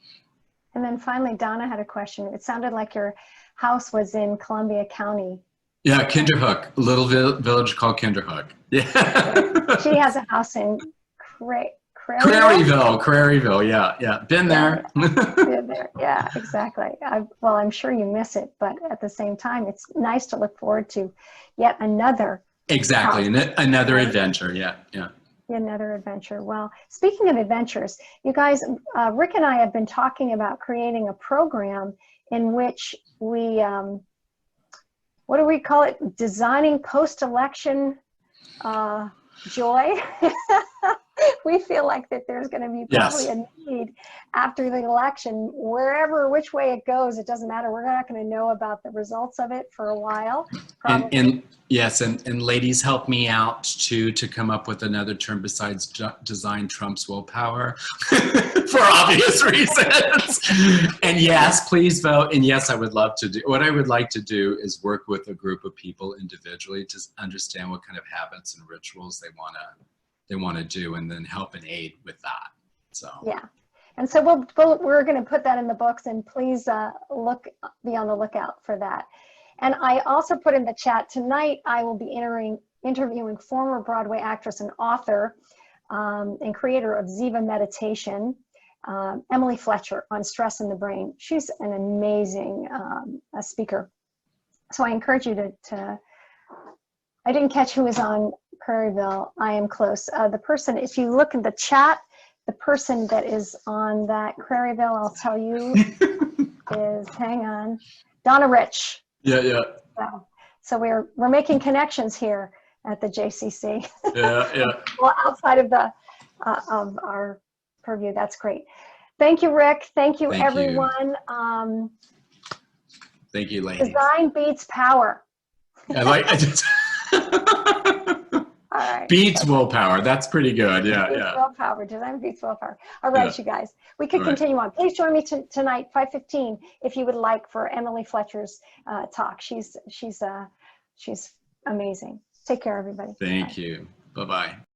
And then finally, Donna had a question. It sounded like your house was in Columbia County. Yeah, Kinderhook, a little village called Kinderhook. Yeah. She has a house in Prairieville, yeah. Been there. Been there. Yeah, exactly. Well, I'm sure you miss it, but at the same time, it's nice to look forward to yet another. Exactly, another adventure, yeah. Another adventure. Well, speaking of adventures, you guys, Rick and I have been talking about creating a program in which we, what do we call it? Designing post-election joy. We feel like that there's going to be probably a need after the election, which way it goes, it doesn't matter. We're not going to know about the results of it for a while. And ladies, help me out to come up with another term besides design trumps willpower for obvious reasons. And yes, please vote. And yes, I would love to do, what I would like to do is work with a group of people individually to understand what kind of habits and rituals they want to do, and then help and aid with that. So yeah, and so we're going to put that in the books, and please be on the lookout for that. And I also put in the chat tonight, I will be interviewing former Broadway actress and author and creator of Ziva Meditation, Emily Fletcher, on stress in the brain. She's an amazing speaker. So I encourage you to I didn't catch who was on Prairieville. I am close. The person, if you look in the chat, the person that is on that Prairieville, I'll tell you, is, hang on, Donna Rich. Yeah. So we're making connections here at the JCC. Yeah. Well, outside of the of our purview. That's great. Thank you, Rick. Thank you, everyone. Thank you, ladies. Design beats power. I just All right. Beats willpower. That's pretty good. Yeah, beats willpower. Design beats willpower. All right, you guys. We could continue on. Please join me tonight, 5:15, if you would like, for Emily Fletcher's talk. She's amazing. Take care, everybody. Thank you. Bye-bye.